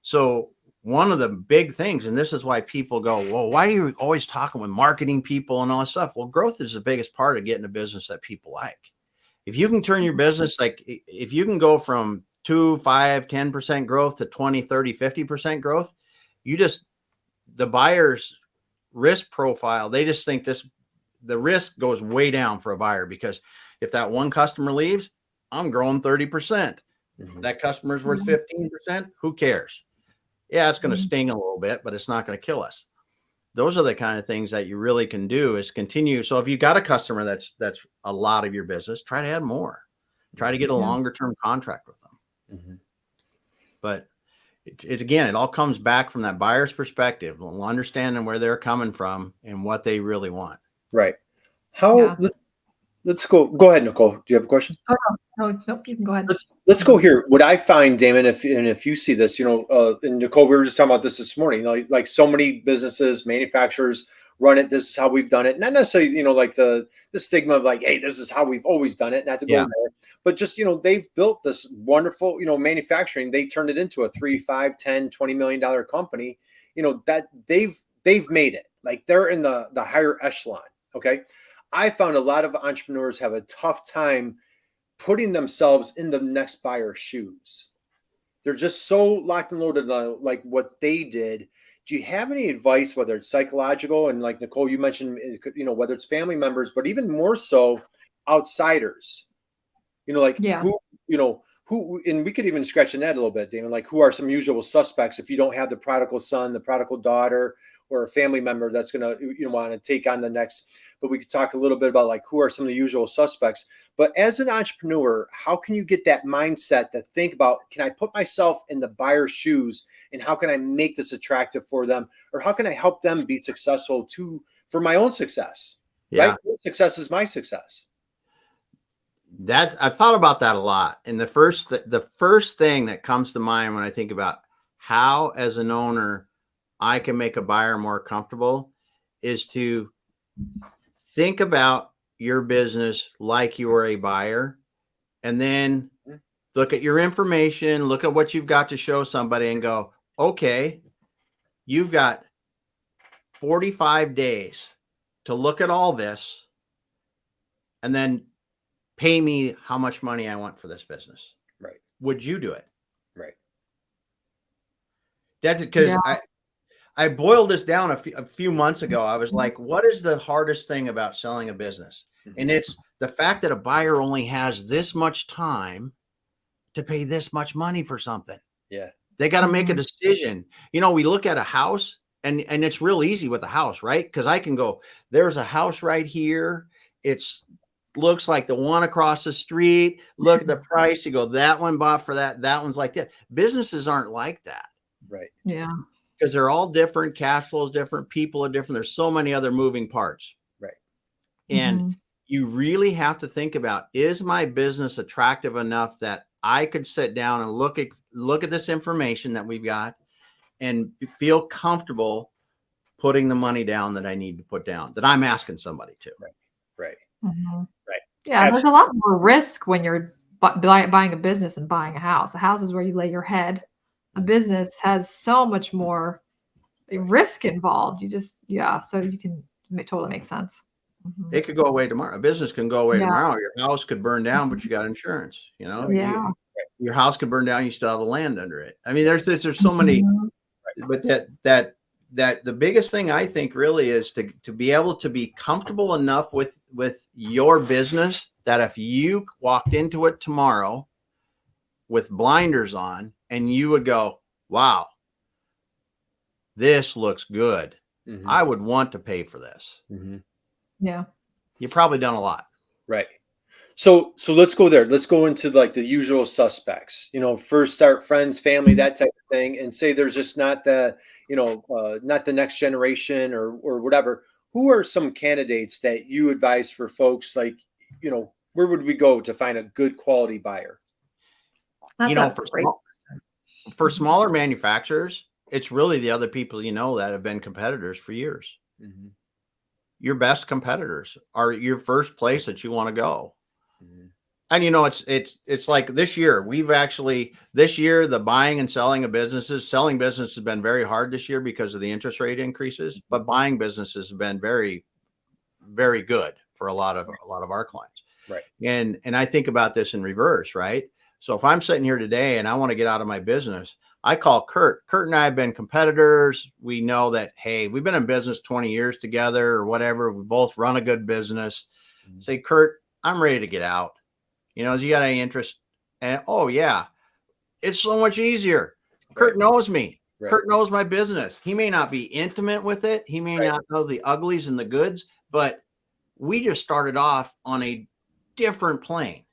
So one of the big things, and this is why people go, well, why are you always talking with marketing people and all that stuff? Well, growth is the biggest part of getting a business that people like. If you can turn your business, like if you can go from 2, 5, 10% growth to 20, 30, 50% growth, the buyer's risk profile, they just think the risk goes way down for a buyer, because if that one customer leaves, I'm growing 30%. That customer's worth 15%. Who cares? Yeah, it's going to sting a little bit, but it's not going to kill us. Those are the kind of things that you really can do, is continue. So if you got a customer that's a lot of your business, try to add more. Try to get a longer term contract with them. But it's again, it all comes back from that buyer's perspective, understanding where they're coming from and what they really want. Right. Let's go ahead, Nicole. Do you have a question? No, nope, you can go ahead. Let's go here. What I find, Damon, if you see this, and Nicole, we were just talking about this morning, like so many businesses, manufacturers run it. This is how we've done it. Not necessarily, like the stigma of like, hey, this is how we've always done it. Not to go there, but just, they've built this wonderful, manufacturing. They turned it into a 3, 5, 10, $20 million company, that they've made it. Like they're in the higher echelon. Okay. I found a lot of entrepreneurs have a tough time putting themselves in the next buyer's shoes. They're just so locked and loaded on like what they did. Do you have any advice, whether it's psychological, and like Nicole, you mentioned, whether it's family members, but even more so outsiders, who, and we could even scratch in that a little bit, Damon, like who are some usual suspects if you don't have the prodigal son, the prodigal daughter, or a family member that's going to, want to take on the next, but we could talk a little bit about like, who are some of the usual suspects. But as an entrepreneur, how can you get that mindset to think about, can I put myself in the buyer's shoes, and how can I make this attractive for them? Or how can I help them be successful for my own success? Yeah. Right? Your success is my success. I've thought about that a lot. And the first thing that comes to mind when I think about how, as an owner, I can make a buyer more comfortable is to think about your business like you are a buyer, and then look at your information, look at what you've got to show somebody and go, okay, you've got 45 days to look at all this and then pay me how much money I want for this business. Right. Would you do it? Right. That's it. Because I boiled this down a few months ago. I was like, what is the hardest thing about selling a business? And it's the fact that a buyer only has this much time to pay this much money for something. Yeah. They got to make a decision. We look at a house and it's real easy with a house, right? Because I can go, there's a house right here. It's looks like the one across the street. Look at the price. You go, that one bought for that. That one's like that. Businesses aren't like that. Right. Yeah. Because they're all different. Cash flow is different. People are different. There's so many other moving parts. Right. And you really have to think about, is my business attractive enough that I could sit down and look at this information that we've got and feel comfortable putting the money down that I need to put down, that I'm asking somebody to. Right. Right. Right. Yeah. There's a lot more risk when you're buying a business and buying a house. A house is where you lay your head. A business has so much more risk involved. So you can totally make sense. It could go away tomorrow. A business can go away tomorrow. Your house could burn down, but you got insurance. Your house could burn down. You still have the land under it. I mean, there's so many, but that the biggest thing I think really is to be able to be comfortable enough with your business that if you walked into it tomorrow with blinders on and you would go, wow, this looks good. Mhm. I would want to pay for this. Mhm. Yeah. You've probably done a lot. Right. So let's go there. Let's go into like the usual suspects, first start friends, family, that type of thing, and say there's just not the, not the next generation or whatever. Who are some candidates that you advise for folks like, where would we go to find a good quality buyer? That's a great for smaller manufacturers, it's really the other people that have been competitors for years. Mhm. Your best competitors are your first place that you want to go. Mhm. And it's like this year, the buying and selling business has been very hard this year because of the interest rate increases, but buying businesses have been very, very good for a lot of our clients. Right. And I think about this in reverse, right? So if I'm sitting here today and I want to get out of my business, I call Curt. Curt and I have been competitors. We know that, hey, we've been in business 20 years together or whatever. We both run a good business. Mhm. Say, Curt, I'm ready to get out. You got any interest? And oh yeah, it's so much easier. Curt knows me. Right. Curt knows my business. He may not be intimate with it. He may not know the uglies and the goods, but we just started off on a different plane.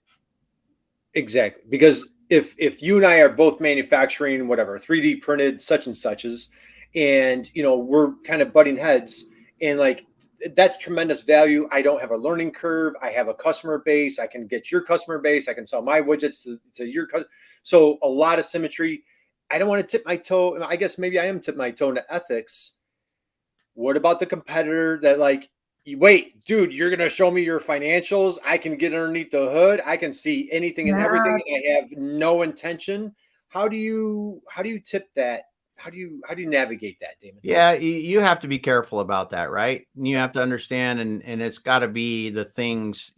Exactly. Because if you and I are both manufacturing whatever 3D printed such and suches, and we're kind of butting heads, and like that's tremendous value. I don't have a learning curve. I have a customer base. I can get your customer base. I can sell my widgets to your customer. So a lot of symmetry. I don't want to tip my toe. I guess maybe I am tip my toe into ethics. What about the competitor that like, wait, dude, you're going to show me your financials. I can get underneath the hood. I can see anything and everything. And I have no intention. How do you tip that? How do you navigate that, Damon? Yeah, you have to be careful about that, right? You have to understand, and it's got to be the things.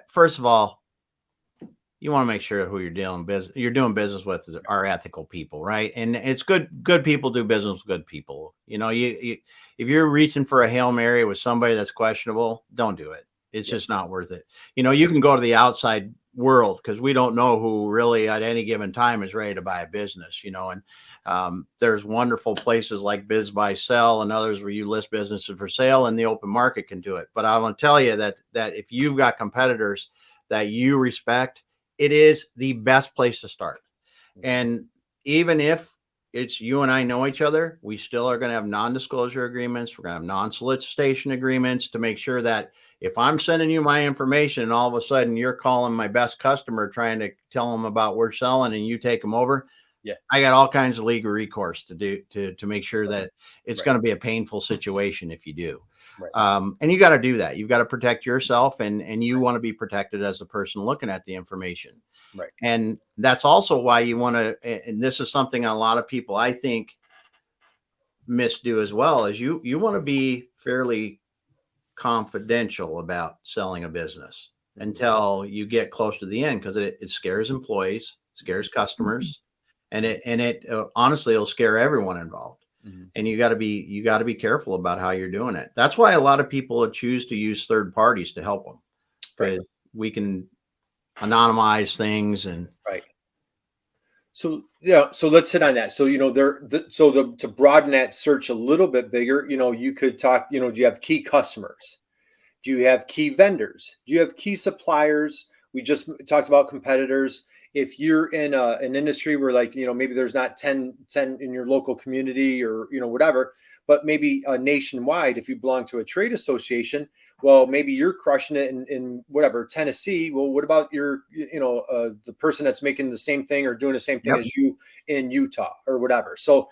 First of all, you want to make sure who you're doing business with are ethical people, right? And it's good people do business with good people. If you're reaching for a Hail Mary with somebody that's questionable, don't do it. It's just not worth it. You can go to the outside world because we don't know who really at any given time is ready to buy a business, and there's wonderful places like BizBuySell and others where you list businesses for sale and the open market can do it. But I want to tell you that if you've got competitors that you respect, it is the best place to start. And even if it's you and I know each other, we still are going to have non-disclosure agreements. We're going to have non-solicitation agreements to make sure that if I'm sending you my information and all of a sudden you're calling my best customer trying to tell them about we're selling and you take them over, I got all kinds of legal recourse to do to make sure that it's going to be a painful situation if you do. And you got to do that. You've got to protect yourself and you want to be protected as a person looking at the information. Right. And that's also why you want to, and this is something a lot of people I think misdo as well, is you want to be fairly confidential about selling a business until you get close to the end, because it scares employees, scares customers, and it honestly, it'll scare everyone involved. And you got to be careful about how you're doing it. That's why a lot of people choose to use third parties to help them, because we can anonymize things and So so let's hit on that. So to broaden that search a little bit bigger, you could talk. Do you have key customers? Do you have key vendors? Do you have key suppliers? We just talked about competitors. If you're in an industry where maybe there's not 10 in your local community or, whatever, but maybe nationwide, if you belong to a trade association, well, maybe you're crushing it in whatever, Tennessee. Well, what about your, the person that's making the same thing or doing the same thing as you in Utah or whatever. So,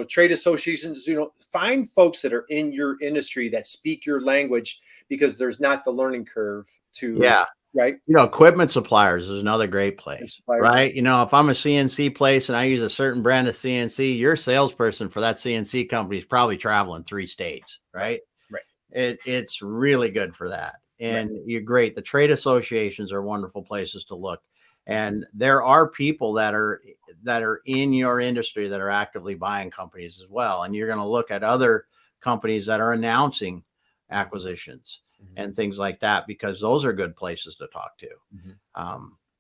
trade associations, find folks that are in your industry that speak your language, because there's not the learning curve to, right? Equipment suppliers is another great place, right? If I'm a CNC place and I use a certain brand of CNC, your salesperson for that CNC company is probably traveling 3 states, right? It's really good for that. And you're great. The trade associations are wonderful places to look. And there are people that are in your industry that are actively buying companies as well. And you're going to look at other companies that are announcing acquisitions and things like that, because those are good places to talk to.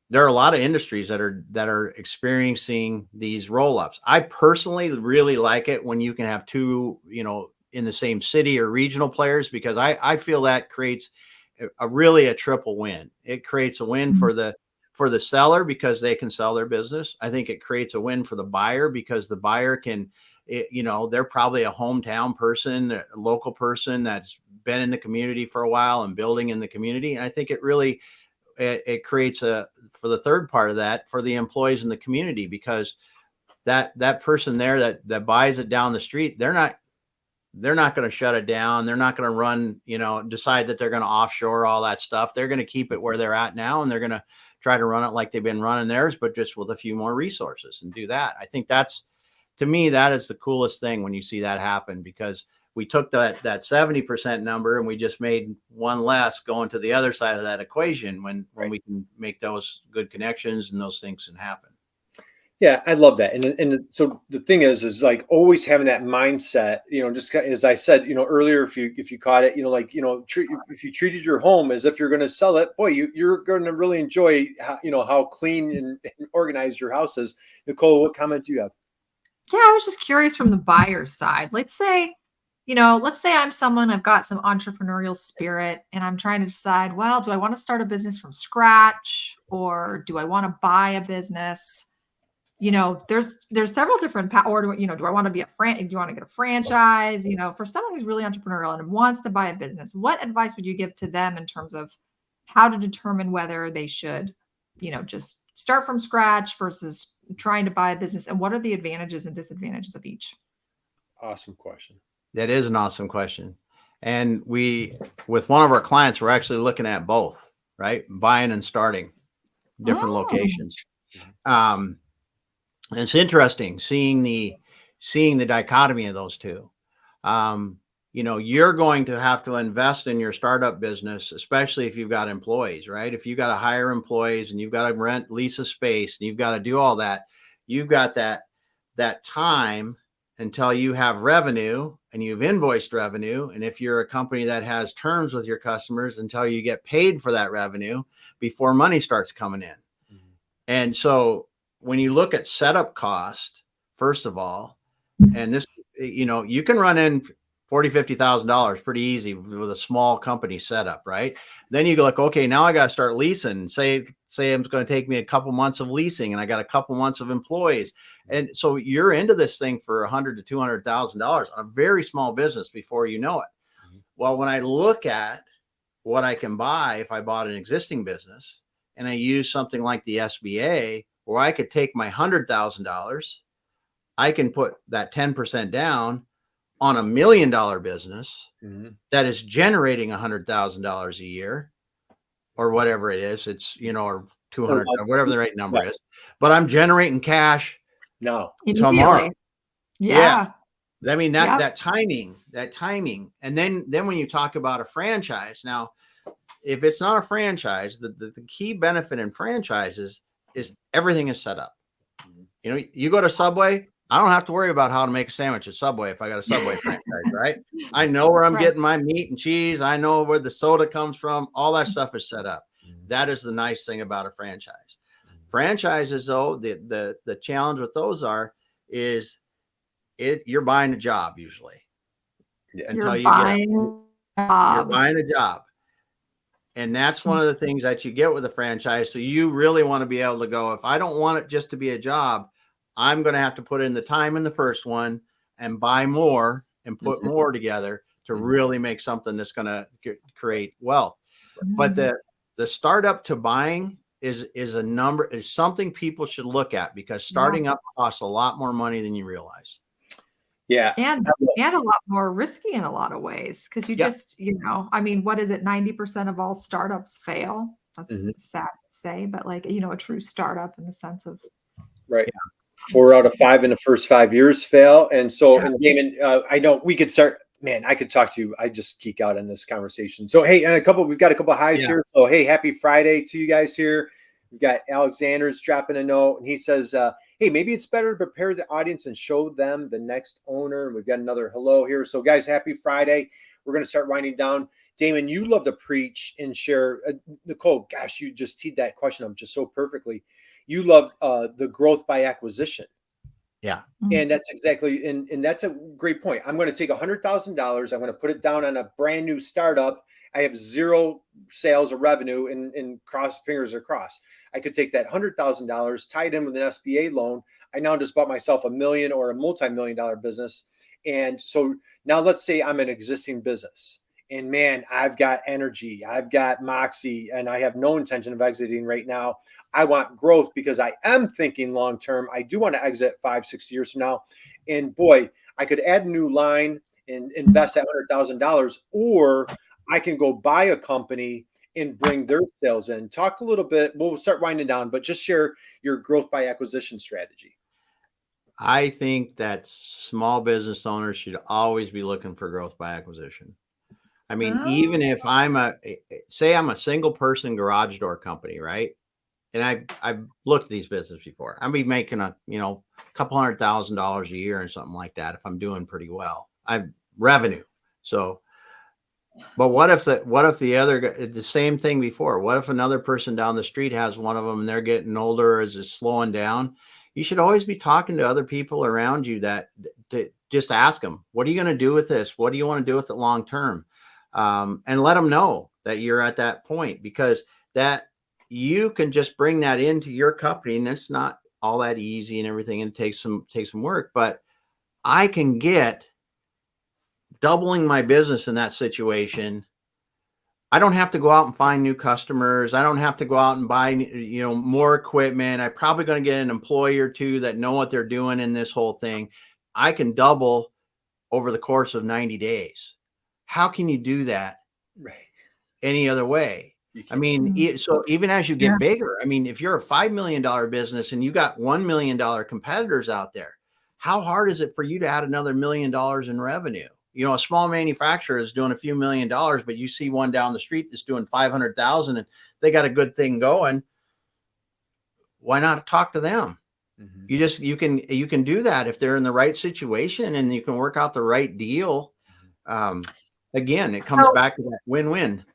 there are a lot of industries that are experiencing these roll-ups. I personally really like it when you can have two, in the same city or regional players, because I feel that creates really a triple win. It creates a win for the seller because they can sell their business. I think it creates a win for the buyer because the buyer can, they're probably a hometown person, a local person that's been in the community for a while and building in the community. And I think it creates for the third part of that, for the employees in the community, because that person there that buys it down the street, they're not going to shut it down. They're not going to run, decide that they're going to offshore all that stuff. They're going to keep it where they're at now, and they're going to try to run it like they've been running theirs, but just with a few more resources and do that. I think to me, that is the coolest thing when you see that happen, because we took that 70% number and we just made one less going to the other side of that equation when we can make those good connections and those things can happen. Yeah, I love that. And so the thing is like always having that mindset, just as I said, earlier, if you caught it, if you treated your home as if you're going to sell it, boy, you're going to really enjoy how clean and organized your house is. Nicole, what comment do you have? Yeah, I was just curious from the buyer side. Let's say I'm someone, I've got some entrepreneurial spirit and I'm trying to decide, well, do I want to start a business from scratch or do I want to buy a business? There's several different or do I want to be do you want to get a franchise? For someone who's really entrepreneurial and wants to buy a business, what advice would you give to them in terms of how to determine whether they should, just start from scratch versus trying to buy a business, and what are the advantages and disadvantages of each? Awesome question. That is an awesome question. And with one of our clients, we're actually looking at both, right? Buying and starting different locations. It's interesting seeing the dichotomy of those two. You're going to have to invest in your startup business, especially if you've got employees, right? If you've got to hire employees and you've got to lease a space and you've got to do all that, you've got that time until you have revenue and you've invoiced revenue. And if you're a company that has terms with your customers, until you get paid for that revenue before money starts coming in. Mm-hmm. And so when you look at setup cost, first of all, and this, you can run in $40,000, $50,000 pretty easy with a small company setup, right? Then you go like, okay, now I got to start leasing. Say it's going to take me a couple months of leasing and I got a couple months of employees. And so you're into this thing for $100,000 to $200,000 on a very small business before you know it. Mm-hmm. Well, when I look at what I can buy, if I bought an existing business and I use something like the SBA, where I could take my $100,000, I can put that 10% down on $1 million business that is generating $100,000 a year or whatever it is. It's, or 200 or whatever the right number is, but I'm generating cash tomorrow. Yeah. I mean, that timing. And then when you talk about a franchise, now, if it's not a franchise, the key benefit in franchises is everything is set up. You go to Subway, I don't have to worry about how to make a sandwich at Subway if I got a Subway franchise, right? I know where I'm getting my meat and cheese. I know where the soda comes from. All that stuff is set up. That is the nice thing about a franchise. Franchises, though, the challenge with those is you're buying a job usually. Until you're buying a job. And that's one of the things that you get with a franchise. So you really want to be able to go, if I don't want it just to be a job, I'm going to have to put in the time in the first one and buy more and put more together to really make something that's going to create wealth. But the startup to buying is something people should look at, because starting up costs a lot more money than you realize. Yeah. And a lot more risky in a lot of ways. Cause you just, what is it? 90% of all startups fail. That's sad to say, but a true startup in the sense of. Right. 4 out of 5 in the first 5 years fail. And so, and Damon, I know we could start, man, I could talk to you. I just geek out in this conversation. So, hey, we've got a couple of highs here. So, hey, happy Friday to you guys here. We've got Alexander's dropping a note and he says, hey, maybe it's better to prepare the audience and show them the next owner. And we've got another hello here. So guys, happy Friday. We're going to start winding down. Damon, you love to preach and share. Nicole, gosh, you just teed that question up just so perfectly. You love the growth by acquisition. Yeah. And that's exactly, and that's a great point. I'm going to take $100,000. I'm going to put it down on a brand new startup. I have zero sales or revenue, and cross fingers are crossed. I could take that $100,000, tie it in with an SBA loan. I now just bought myself $1 million or a multi-million-dollar business. And so now let's say I'm an existing business, and man, I've got energy, I've got moxie, and I have no intention of exiting right now. I want growth because I am thinking long term. I do want to exit 5-6 years from now. And boy, I could add a new line and invest that $100,000, or I can go buy a company and bring their sales in. Talk a little bit. We'll start winding down, but just share your growth by acquisition strategy. I think that small business owners should always be looking for growth by acquisition. I mean, even if I'm a single person garage door company, right? And I've looked at these businesses before. I'd be making a couple $100,000 a year and something like that if I'm doing pretty well. I've revenue. So, but what if the same thing before? What if another person down the street has one of them and they're getting older, is it slowing down? You should always be talking to other people around you that just ask them, what are you going to do with this? What do you want to do with it long term? And let them know that you're at that point, because that you can just bring that into your company, and it's not all that easy and everything, and takes some work, but I can get doubling my business in that situation. I don't have to go out and find new customers. I don't have to go out and buy, more equipment. I'm probably going to get an employee or two that know what they're doing in this whole thing. I can double over the course of 90 days. How can you do that any other way? I mean, so even as you get bigger, I mean, if you're a $5 million business and you got $1 million competitors out there, how hard is it for you to add another $1 million in revenue? A small manufacturer is doing a few $1 million, but you see one down the street that's doing 500,000 and they got a good thing going. Why not talk to them? Mm-hmm. You can do that if they're in the right situation and you can work out the right deal. Again, it comes back to that win-win.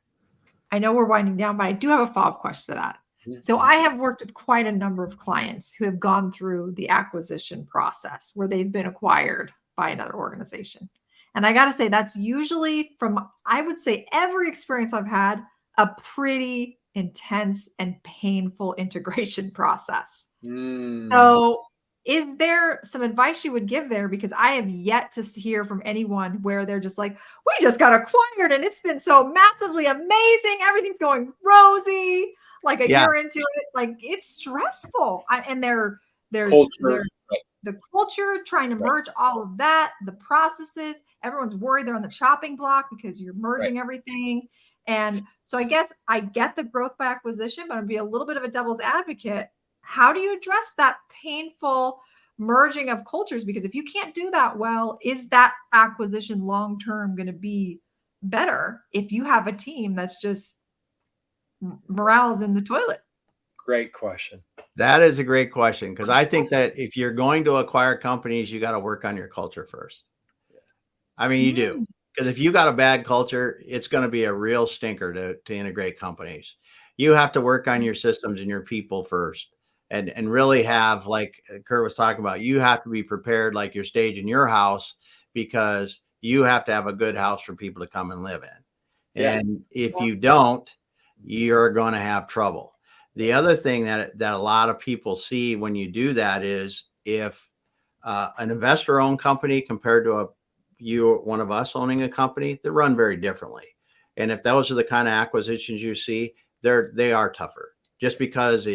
I know we're winding down, but I do have a follow-up question to that. So I have worked with quite a number of clients who have gone through the acquisition process where they've been acquired by another organization. And I got to say, that's usually, from, I would say, every experience I've had, a pretty intense and painful integration process. So is there some advice you would give there? Because I have yet to hear from anyone where they're just like, we just got acquired and it's been so massively amazing. Everything's going rosy. Like a year into it, like it's stressful. And there's the culture, trying to merge all of that, the processes, everyone's worried they're on the chopping block because you're merging everything. And so I guess I get the growth by acquisition, but I'd be a little bit of a devil's advocate. How do you address that painful merging of cultures? Because if you can't do that well, is that acquisition long-term going to be better if you have a team that's just morale's in the toilet? Great question. That is a great question, because I think that if you're going to acquire companies, you got to work on your culture first. I mean, you do, because if you got a bad culture, it's going to be a real stinker to integrate companies. You have to work on your systems and your people first, and really have, like Curt was talking about, you have to be prepared like you're staging your house, because you have to have a good house for people to come and live in. And if you don't, you're going to have trouble. The other thing that a lot of people see when you do that is, if an investor-owned company compared to one of us owning a company, they run very differently. And if those are the kind of acquisitions you see, they are tougher, just because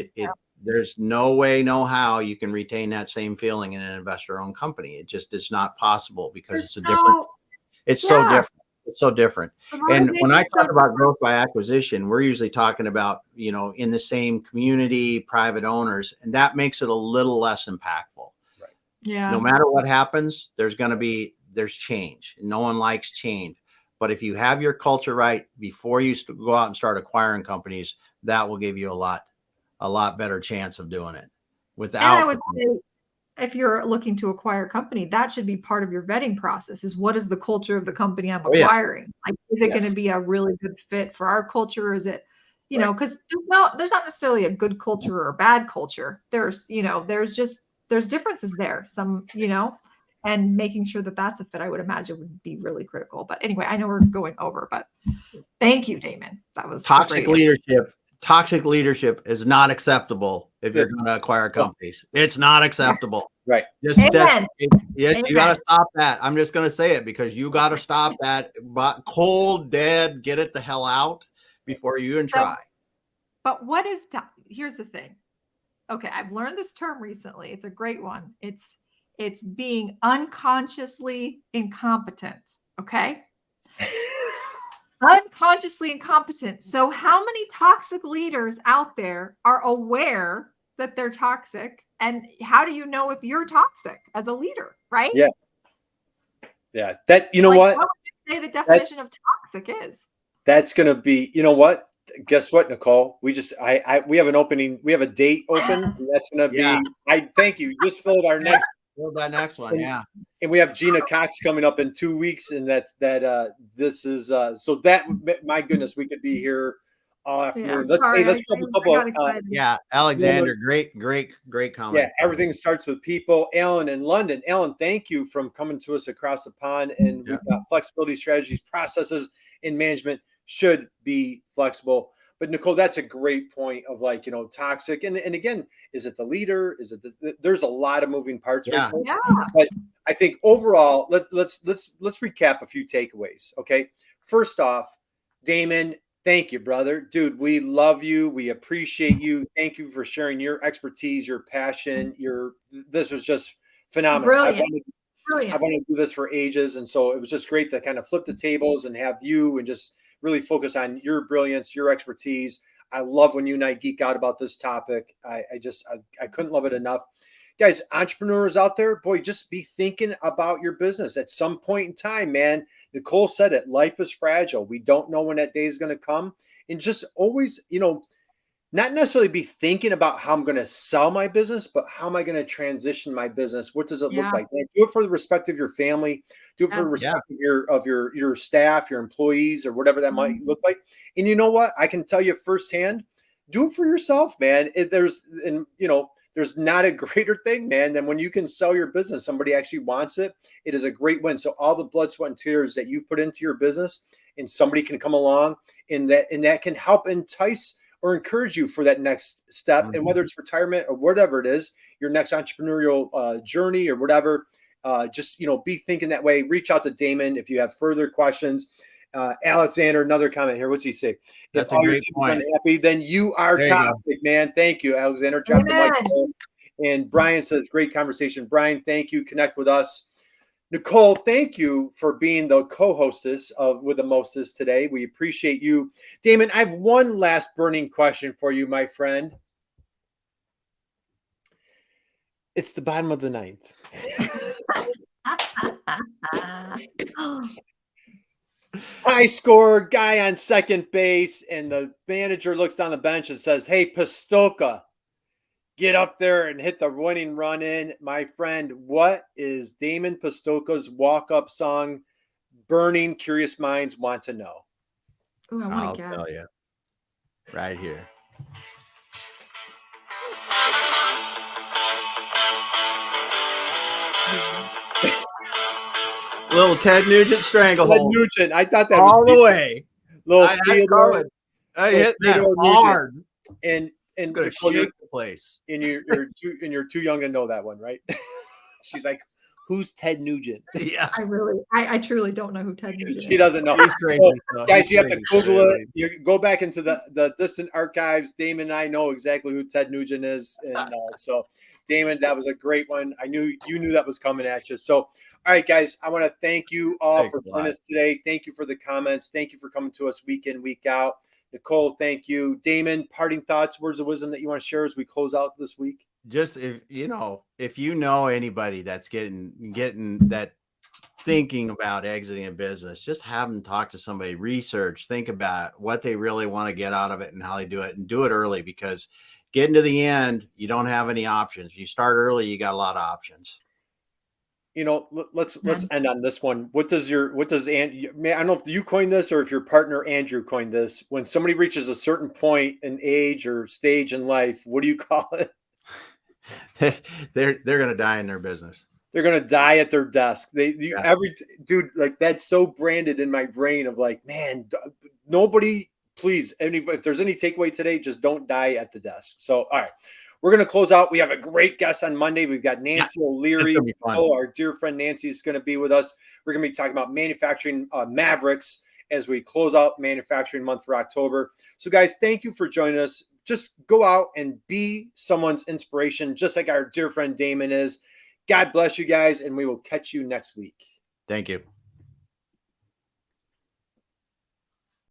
there's no way, no how you can retain that same feeling in an investor-owned company. It's not possible, because it's so different. It's so different. And when I talk about growth by acquisition, we're usually talking about, in the same community, private owners, and that makes it a little less impactful. Right. Yeah. No matter what happens, there's change. No one likes change. But if you have your culture right before you go out and start acquiring companies, that will give you a lot better chance of doing it. if you're looking to acquire a company, that should be part of your vetting process is what is the culture of the company I'm yeah. acquiring? Like, is it going to Yes. be a really good fit for our culture? Is it, you Right. know, because there's not necessarily a good culture or a bad culture. There's, you know, there's differences there. Some, you know, and making sure that that's a fit, I would imagine would be really critical. But anyway, I know we're going over, but thank you, Damon. That was a Toxic great leadership. Toxic leadership is not acceptable if you're Yeah. going to acquire companies. It's not acceptable. Right. Just, Amen. you Amen. got to stop that. I'm just going to say it because you got to stop that. But cold, dead, get it the hell out before you even try. But what is here's the thing. Okay, I've learned this term recently. It's a great one. It's being unconsciously incompetent. Okay. Unconsciously incompetent. So how many toxic leaders out there are aware that they're toxic? And how do you know if you're toxic as a leader? Right? Yeah. Yeah. That, you know Like, what? what would you say the definition of toxic is? That's going to be, you know what? Guess what, Nicole? We just, we have an opening. We have a date open. And that's going to Yeah. be, thank you. Just filled our next. That next one. Yeah. And we have Gina Cox coming up in 2 weeks. And this is, so that, my goodness, we could be here all afternoon. Yeah, Let's grab a couple. Yeah. Alexander, great comment. Yeah, everything starts with people. Alan in London. Alan, thank you from coming to us across the pond. And we've got flexibility strategies, processes, and management should be flexible. But Nicole, that's a great point of like, you know, toxic. And again, is it the leader? Is it there's a lot of moving parts. Yeah. But I think overall, let's recap a few takeaways. Okay. First off, Damon, thank you, brother. Dude, we love you. We appreciate you. Thank you for sharing your expertise, your passion. This was just phenomenal. Brilliant. I want to do this for ages. And so it was just great to kind of flip the tables and have you and just really focus on your brilliance, your expertise. I love when you and I geek out about this topic. I couldn't love it enough. Guys, entrepreneurs out there, boy, just be thinking about your business at some point in time, man. Nicole said it, life is fragile. We don't know when that day is going to come. And just always, you know, not necessarily be thinking about how I'm going to sell my business, but how am I going to transition my business? What does it look like? Man, do it for the respect of your family. Do it for the respect of your staff, your employees, or whatever that might look like. And you know what? I can tell you firsthand, do it for yourself, man. There's not a greater thing, man, than when you can sell your business. Somebody actually wants it. It is a great win. So all the blood, sweat, and tears that you put into your business, and somebody can come along and that can help entice or encourage you for that next step. And whether it's retirement or whatever it is, your next entrepreneurial journey or whatever, just, you know, be thinking that way. Reach out to Damon if you have further questions. Alexander, another comment here. What's he say? That's if a all great your team is unhappy, then you are toxic, man. Thank you, Alexander. Drop the mic. And Brian says, great conversation. Brian, thank you. Connect with us. Nicole, thank you for being the co-hostess of With the Mostess today. We appreciate you. Damon, I have one last burning question for you, my friend. It's the bottom of the ninth. High score, guy on second base, and the manager looks down the bench and says, hey, Pistulka, get up there and hit the winning run in. My friend, what is Damon Pistulka's walk-up song? Burning Curious Minds want to know. Ooh, I want to guess. Tell you. Right here. Little Ted Nugent Stranglehold. Ted Nugent. I thought that all was the way. Little Theodore. I hit that hard. And it's gonna shake the place. And you're too young to know that one, right? She's like, who's Ted Nugent? Yeah. I truly don't know who Ted Nugent is. She doesn't know. He's crazy. Guys, you have to Google it. You go back into the distant archives. Damon and I know exactly who Ted Nugent is. And so Damon, that was a great one. I knew you knew that was coming at you. So, all right, guys, I want to thank you all for joining us today. Thank you for the comments. Thank you for coming to us week in, week out. Nicole, thank you. Damon, parting thoughts, words of wisdom that you want to share as we close out this week? Just if you know anybody that's getting that thinking about exiting a business, just have them talk to somebody, research, think about what they really want to get out of it and how they do it, and do it early, because getting to the end, you don't have any options. You start early, you got a lot of options. You know, let's end on this one. I don't know if you coined this or if your partner Andrew coined this. When somebody reaches a certain point in age or stage in life, what do you call it? They're going to die in their business. They're going to die at their desk. Every dude, like, that's so branded in my brain of like, man, nobody, please, anybody, if there's any takeaway today, just don't die at the desk. So, all right. We're going to close out. We have a great guest on Monday. We've got Nancy O'Leary. Our dear friend Nancy is going to be with us. We're going to be talking about manufacturing mavericks as we close out manufacturing month for October. So, guys, thank you for joining us. Just go out and be someone's inspiration, just like our dear friend Damon is. God bless you guys, and we will catch you next week. Thank you.